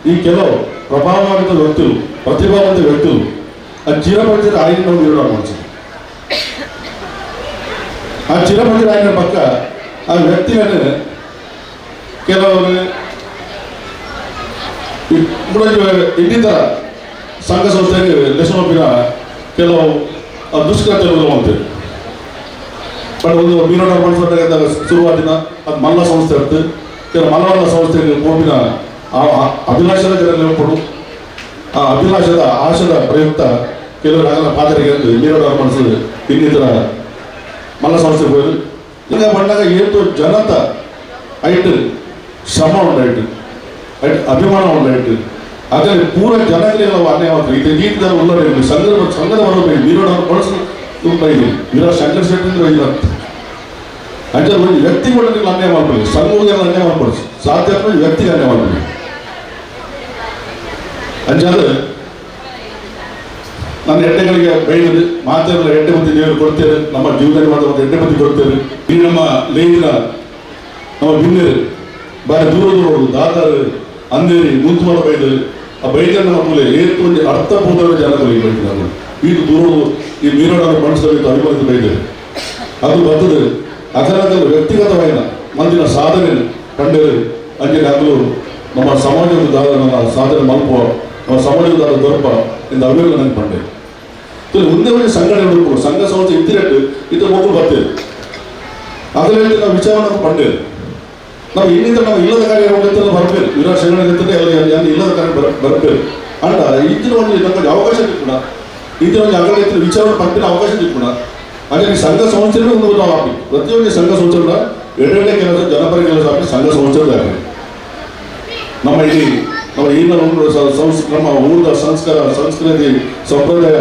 S7: ಈ ಕೆಲವು ಪ್ರಭಾವಾನ್ವಿತ ವ್ಯಕ್ತಿಗಳು, ಪ್ರತಿಭಾವಂತ ವ್ಯಕ್ತಿಗಳು ಆ ಚಿರಪಂಚದ ಆಯ್ಕೆ ನಾವು ವಿರೋಧ ಮಾಡಿಸಿ ಆ ಚಿರಪಂಚದ ಆಯ್ಕೆ ಪಕ್ಕ ಆ ವ್ಯಕ್ತಿಯನ್ನು ಕೆಲವರು ಇನ್ನಿತರ ಸಂಘ ಸಂಸ್ಥೆಗೆ ಲೆಸನೊಪ್ಪಿನ ಕೆಲವು
S10: ದುಷ್ಕೃತ್ಯಗಳು ಮಾಡ್ತೇವೆ. ಬಟ್ ಒಂದು ಮೀನೋಡ ಮಾಡಿಸಿದಾಗ ಶುರುವಾದಿನ ಅದು ಮಲ್ಲ ಸಂಸ್ಥೆ ಇರುತ್ತೆ. ಕೆಲವು ಮಲ್ಲವಲ್ಲ ಸಂಸ್ಥೆಗೆ ಕೋಪಿನ ಅಭಿಲಾಷದ ಜನರಲ್ಲಿ ಕೊಡು ಆ ಅಭಿಲಾಷದ ಆಶದ ಪ್ರಯುಕ್ತ ಕೆಲವರು ಆಗಲ್ಲ ಪಾದರಿಗೆ ಮೀನೋಡ ಮಾಡಿಸಿದ್ರು ಇನ್ನಿತರ ಮಲ್ಲ ಸಂಸ್ಥೆ ಹೋಯ್ತು. ಈಗ ಬಂದಾಗ ಏತು ಜನತ ಐಟ್ ಶ್ರಮ ಉಂಟಾಯ್ತು, ಐಟ್ ಅಭಿಮಾನ ಉಂಟಾಯ್ತು. ಅದರಲ್ಲಿ ಪೂರ ಜನಗಳಿಗೆ ನಾವು ಅನ್ಯಾಯ ಇದು ನೀತಿದ ಉಲ್ಲೋಡಿ ಸಂಘದ ಬರೋದು ಮೀನೋಡ ಬಳಸಲು ತುಂಬ ಇದೆ. ವೀರ ಶಂಕರ್ ಶೆಟ್ಟಿ ಇಲ್ಲ అంటే ಒಂದು ವ್ಯಕ್ತಿಗಳು ನೀವು ಅನ್ಯಾಯ ಮಾಡ್ಕೊಳ್ಳಿ, ಸಂಘಗಳಿಗೆ ಅನ್ಯಾಯ ಮಾಡ್ಕೊಳ್ಳಿ, ಸಾಧ್ಯ ವ್ಯಕ್ತಿಗೆ ಅನ್ಯಾಯ ಮಾಡ್ಕೊಳ್ಳಿ. ಅಂಚಾದ್ರೆ ನನ್ನ ಎಣ್ಣೆಗಳಿಗೆ ಬೈದು ಮಾತೆಲ್ಲ ಎಣ್ಣೆ ಬುದ್ಧಿ ದೇವರು ಕೊಡ್ತೇವೆ, ನಮ್ಮ ಜೀವನದಲ್ಲಿ ಮಾತ್ರ ಒಂದು ಎಣ್ಣೆ ಬುದ್ಧಿ ಕೊಡ್ತೇವೆ. ಈ ನಮ್ಮ ಲೇಂಜಿನ ನಮ್ಮ ಬಿನ್ನೇರು ಬಾರಿ ದೂರ ದೂರ ದಾದಾರು ಅಂದೇರಿ ಮುಂಚುಮಾಡ ಬೈದು ಆ ಬೈದ ನಮ್ಮ ಮೂಲೆ ಏತು ಒಂದು ಅರ್ಥಪೂರ್ಣ ಜನಗಳಿಗೆ ಬೈದು ನಾನು ಇದು ದೂರ ಈ ಮೀನೋಡ ಮನಸ್ಸಲ್ಲಿ ಅಭಿಮಾನಿತ ಬೈದೆ ಅದು ಬರ್ತದೆ. ಅದರಲ್ಲಿ ವ್ಯಕ್ತಿಗತವಾದ ಮಂದಿನ ಸಾಧನೆ ಕಂಡರು ಅಂಜೆ ಆಗಲು ನಮ್ಮ ಸಮಾಜದ ನಮ್ಮ ಸಾಧನೆ ಮಲ್ಪುವ ನಮ್ಮ ಸಮಾಜದ ದೊರಪ ಎಂದು ಅವೆಲ್ಲ ನನಗೆ ಪಂಡೆ ಮುಂದೆ ಒಂದು ಸಂಘಟನೆ ಹುಡುಕು ಸಂಘ ಸಂಸ್ಥೆ ಇದ್ದಿರಟ್ಟು ಇದು ಮಕ್ಕಳು ಬರ್ತೇವೆ. ಅದರಲ್ಲಿ ನಾವು ವಿಚಾರವನ್ನು ಪಂಡೇವೆ. ನಾವು ಇನ್ನಿಂದ ನಾವು ಇಲ್ಲದ ಕಾರ್ಯ ಬರಬೇಕು, ವಿರಾಟ್ ಸಂಘಟನೆ ಎಲ್ಲ ಇಲ್ಲದ ಕಾರ್ಯ ಬರಬೇಕು ಅಂಡ ಇದ್ದಿನ ಒಂದು ನಮಗೆ ಅವಕಾಶ ತಿಳ್ಕೊಣ, ಇದ್ದಿನ ಒಂದು ಅಗಲ ವಿಚಾರ ಪಂಪಿನ ಅವಕಾಶ ತಿಳ್ಕೊಣ. ಅದೇ ಸಂಘ ಸಂಸ್ಥೆಗಳು ಒಂದು ಆಗಿ ಪ್ರತಿಯೊಂದು ಸಂಘ ಸಂಸ್ಥೆಗಳ ಎಡೆ ಕೆಲಸ ಜನಪರ ಕೆಲಸ ಆಗಿ ಸಂಘ ಸಂಸ್ಥೆಗಳಾಗಲಿ ನಮ್ಮ ಇಲ್ಲಿ ನಮ್ಮ ಏನ ನಮ್ಮ ಊರದ ಸಂಸ್ಕಾರ ಸಂಸ್ಕೃತಿ ಸಂಪ್ರದಾಯ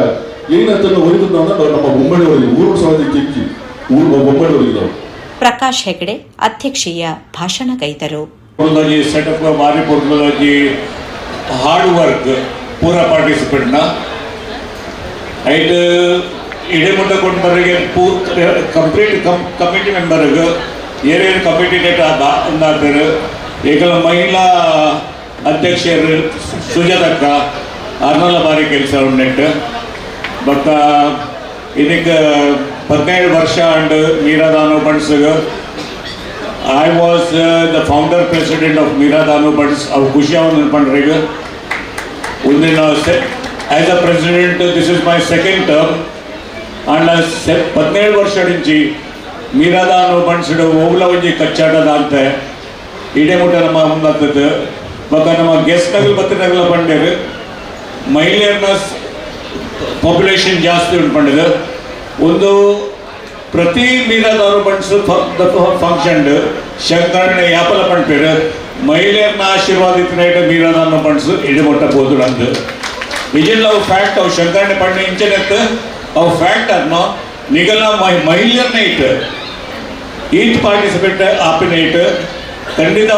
S10: ಏನಂತ ಒರಿದು ನಮ್ಮ ಬೊಂಬಳಿವರಿಗೆ ಊರು ಸಮಾಜ ಕಿಕ್ಕಿ ಊರು ಬೊಂಬಳಿವರಿಗೆ
S1: ಪ್ರಕಾಶ್ ಹೆಗಡೆ ಅಧ್ಯಕ್ಷೀಯ ಭಾಷಣಗೈದರು.
S2: ಸೆಟಪ್ ಮಾರಿ ಪೂರ್ವದಾಗಿ ಹಾರ್ಡ್ ವರ್ಕ್ ಪೂರ ಪಾರ್ಟಿಸಿಪೇಟ್ನ ಐಟ್ ಇಡೀಮುಟ್ಟ ಕೊಂಡವರಿಗೆ ಕಂಪ್ಲೀಟ್ ಕಮಿಟಿ ಮೆಂಬರ್ಗೆ ಏನೇನು ಕಮಿಟಿ ಡೇಟ್ ಅಂದಾಡ್ತಾರೆ. ಈಗ ಮಹಿಳಾ ಅಧ್ಯಕ್ಷರು ಸುಜಾತಕ್ಕ ಅರ್ನಲ್ಲ ಬಾರಿ ಕೆಲಸ ಉಂಟು. ಬಟ್ ಇದಕ್ಕೆ 17 ವರ್ಷ ಅಂಡ್ ಮೀರಾದಾನು ಬಣ್ಸ್ಗೆ I was the founder president of ಮೀರಾದಾನು ಬಣ್ಸ್ ಅವು ಖುಷಿ ಅವನು ಪಂಡ್ರಿಗೆ ಒಂದಿನ as a president this is my second term and 17 ವರ್ಷ నుంచి ಮೀರಾದಾನು ಬಣ್ಸ್ಡು ಓವ್ಲ ಒಂಜಿ ಕಚ್ಚಾಟದ ಅಂತ ಇಡೇ ಮುಟ್ಟ ನಮ್ಮ ಮುಂದಾಗ್ತದೆ. ಬೊಕ್ಕ ನಮ್ಮ ಗೆಸ್ಟ್ನಾಗಲು ಬತ್ತಿನಾಗಲ ಪಂಡೇರು ಮಹಿಳೆಯರನ್ನ ಪಾಪ್ಯುಲೇಷನ್ ಜಾಸ್ತಿ ಉಂಟು ಪಂಡದು. ಒಂದು ಪ್ರತಿ ಮೀರಾದಾರು ಬಣ್ಸು ಫಂಕ್ಷನ್ ಶಂಕರಣ್ಣ ಯಾಪಲ ಪಂಪೇರು ಮಹಿಳೆಯರನ್ನ ಆಶೀರ್ವಾದ ಇತ್ತಿನ ಮೀರಾದಾನು ಬಣ್ಸು ಇಡೇ ಮುಟ್ಟ ಬೋದು ಅಂದು ಇಜಿಲ್ಲ ಅವು ಫ್ಯಾಕ್ಟ್ ಅವು ಶಂಕರಣ್ಣ ಪಣ್ಣ ಇಂಚನೆತ್ತು ಅವು ಫ್ಯಾಕ್ಟ್ ಅನ್ನೋ ನಿಗಲ ಮಹಿಳೆಯರನ್ನ ಈಟ್ ಪಾರ್ಟಿಸಿಪೇಟ್ ಆಪಿನ ಖಂಡಿತ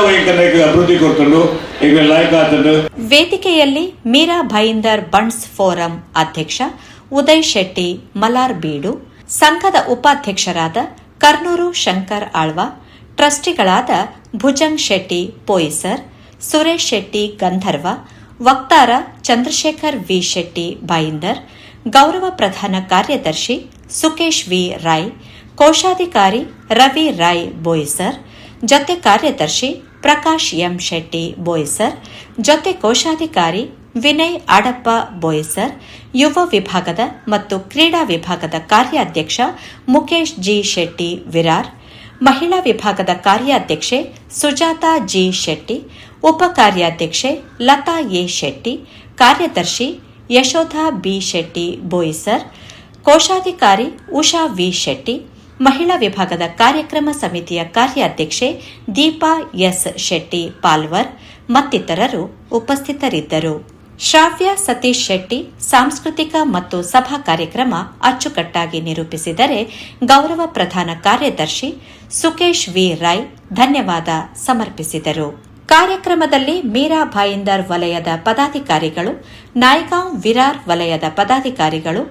S2: ಅಭಿವೃದ್ಧಿ ಕೊಡ್ಕೊಂಡು ಈಗ ಲಾಯ್ಕ ಆತಂಡು.
S1: ವೇದಿಕೆಯಲ್ಲಿ ಮೀರಾ ಭಾಯಿಂದರ್ ಬಣ್ಸ್ ಫೋರಂ ಅಧ್ಯಕ್ಷ ಉದಯ್ ಶೆಟ್ಟಿ ಮಲಾರ್ ಬೀಡು, ಸಂಘದ ಉಪಾಧ್ಯಕ್ಷರಾದ ಕರ್ನೂರು ಶಂಕರ್ ಆಳ್ವ, ಟ್ರಸ್ಟಿಗಳಾದ ಭುಜಂಗ್ ಶೆಟ್ಟಿ ಪೋಯಿಸರ್, ಸುರೇಶ್ ಶೆಟ್ಟಿ ಗಂಧರ್ವ, ವಕ್ತಾರ ಚಂದ್ರಶೇಖರ್ ವಿ ಶೆಟ್ಟಿ ಭಾಯಿಂದರ್, ಗೌರವ ಪ್ರಧಾನ ಕಾರ್ಯದರ್ಶಿ ಸುಕೇಶ್ ವಿ ರಾಯ್, ಕೋಶಾಧಿಕಾರಿ ರವಿ ರಾಯ್ ಬೋಯಿಸರ್, ಜೊತೆ ಕಾರ್ಯದರ್ಶಿ ಪ್ರಕಾಶ್ ಎಂ ಶೆಟ್ಟಿ ಬೋಯಿಸರ್, ಜೊತೆ ಕೋಶಾಧಿಕಾರಿ ವಿನಯ್ ಆಡಪ್ಪ ಬೋಯಿಸರ್, ಯುವ ವಿಭಾಗದ ಮತ್ತು ಕ್ರೀಡಾ ವಿಭಾಗದ ಕಾರ್ಯಾಧ್ಯಕ್ಷ ಮುಕೇಶ್ ಜಿ ಶೆಟ್ಟಿ ವಿರಾರ್, ಮಹಿಳಾ ವಿಭಾಗದ ಕಾರ್ಯಾಧ್ಯಕ್ಷೆ ಸುಜಾತಾ ಜಿ ಶೆಟ್ಟಿ, ಉಪ ಕಾರ್ಯಾಧ್ಯಕ್ಷೆ ಲತಾ ಎ ಶೆಟ್ಟಿ, ಕಾರ್ಯದರ್ಶಿ ಯಶೋಧಾ ಬಿ ಶೆಟ್ಟಿ ಬೋಯಿಸರ್, ಕೋಶಾಧಿಕಾರಿ ಉಷಾ ವಿ ಶೆಟ್ಟಿ, ಮಹಿಳಾ ವಿಭಾಗದ ಕಾರ್ಯಕ್ರಮ ಸಮಿತಿಯ ಕಾರ್ಯಾಧ್ಯಕ್ಷೆ ದೀಪಾ ಎಸ್ ಶೆಟ್ಟಿ ಪಾಲ್ವರ್ ಮತ್ತಿತರರು ಉಪಸ್ಥಿತರಿದ್ದರು. ಶ್ರಾವ್ಯ ಸತೀಶ್ ಶೆಟ್ಟಿ ಸಾಂಸ್ಕೃತಿಕ ಮತ್ತು ಸಭಾ ಕಾರ್ಯಕ್ರಮ ಅಚ್ಚುಕಟ್ಟಾಗಿ ನಿರೂಪಿಸಿದರೆ ಗೌರವ ಪ್ರಧಾನ ಕಾರ್ಯದರ್ಶಿ ಸುಕೇಶ್ ವಿ ರಾಯ್ ಧನ್ಯವಾದ ಸಮರ್ಪಿಸಿದರು. ಕಾರ್ಯಕ್ರಮದಲ್ಲಿ ಮೀರಾ ಭಾಯಿಂದರ್ ವಲಯದ ಪದಾಧಿಕಾರಿಗಳು, ನಾಯ್ಗಾಂವ್ ವಿರಾರ್ ವಲಯದ ಪದಾಧಿಕಾರಿಗಳು,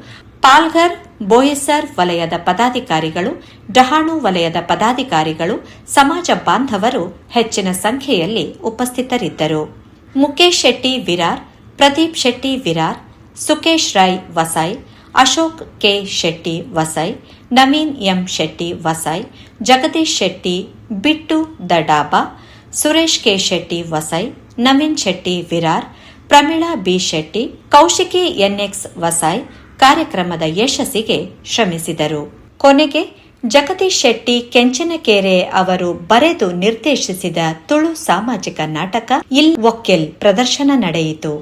S1: ಪಾಲ್ಘರ್ ಬೋಯಿಸರ್ ವಲಯದ ಪದಾಧಿಕಾರಿಗಳು, ಡಹಾಣು ವಲಯದ ಪದಾಧಿಕಾರಿಗಳು, ಸಮಾಜ ಬಾಂಧವರು ಹೆಚ್ಚಿನ ಸಂಖ್ಯೆಯಲ್ಲಿ ಉಪಸ್ಥಿತರಿದ್ದರು. ಮುಕೇಶ್ ಶೆಟ್ಟಿ ವಿರಾರ್, ಪ್ರದೀಪ್ ಶೆಟ್ಟಿ ವಿರಾರ್, ಸುಕೇಶ್ ರಾಯ್ ವಸಾಯ್, ಅಶೋಕ್ ಕೆ ಶೆಟ್ಟಿ ವಸಾಯ್, ನವೀನ್ ಎಂ ಶೆಟ್ಟಿ ವಸಾಯ್, ಜಗದೀಶ್ ಶೆಟ್ಟಿ ಬಿಟ್ಟು ದ ಡಾಬಾ, Suresh K Shetty Vasai, Naveen Shetty Virar, Pramila B Shetty, Kaushiki N X Vasai, ಕಾರ್ಯಕ್ರಮದ ಯಶಸ್ಸಿಗೆ ಶ್ರಮಿಸಿದರು. ಕೊನೆಗೆ ಜಗದೀಶ್ ಶೆಟ್ಟಿ ಕೆಂಚನಕೆರೆ ಅವರು ಬರೆದು ನಿರ್ದೇಶಿಸಿದ ತುಳು ಸಾಮಾಜಿಕ ನಾಟಕ ಇಲ್ ಒಕ್ಕೆಲ್ ಪ್ರದರ್ಶನ ನಡೆಯಿತು.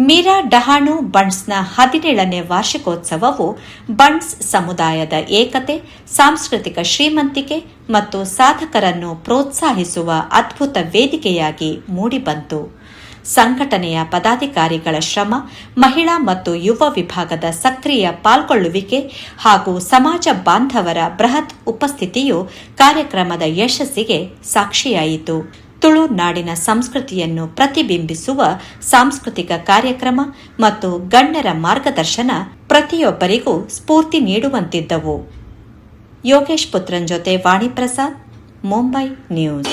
S1: ಮೀರಾ ಡಹಾಣು ಬಣ್ಸ್ನ 17ನೇ ವಾರ್ಷಿಕೋತ್ಸವವು ಬಣ್ಸ್ ಸಮುದಾಯದ ಏಕತೆ, ಸಾಂಸ್ಕೃತಿಕ ಶ್ರೀಮಂತಿಕೆ ಮತ್ತು ಸಾಧಕರನ್ನು ಪ್ರೋತ್ಸಾಹಿಸುವ ಅದ್ಭುತ ವೇದಿಕೆಯಾಗಿ ಮೂಡಿಬಂತು. ಸಂಘಟನೆಯ ಪದಾಧಿಕಾರಿಗಳ ಶ್ರಮ, ಮಹಿಳಾ ಮತ್ತು ಯುವ ವಿಭಾಗದ ಸಕ್ರಿಯ ಪಾಲ್ಗೊಳ್ಳುವಿಕೆ ಹಾಗೂ ಸಮಾಜ ಬಾಂಧವರ ಬೃಹತ್ ಉಪಸ್ಥಿತಿಯು ಕಾರ್ಯಕ್ರಮದ ಯಶಸ್ಸಿಗೆ ಸಾಕ್ಷಿಯಾಯಿತು. ತುಳು ನಾಡಿನ ಸಂಸ್ಕೃತಿಯನ್ನು ಪ್ರತಿಬಿಂಬಿಸುವ ಸಾಂಸ್ಕೃತಿಕ ಕಾರ್ಯಕ್ರಮ ಮತ್ತು ಗಣ್ಯರ ಮಾರ್ಗದರ್ಶನ ಪ್ರತಿಯೊಬ್ಬರಿಗೂ ಸ್ಫೂರ್ತಿ ನೀಡುವಂತಿದ್ದವು. ಯೋಗೇಶ್ ಪುತ್ರನ್ ಜೊತೆ ವಾಣಿ ಪ್ರಸಾದ್, ಮುಂಬೈ ನ್ಯೂಸ್.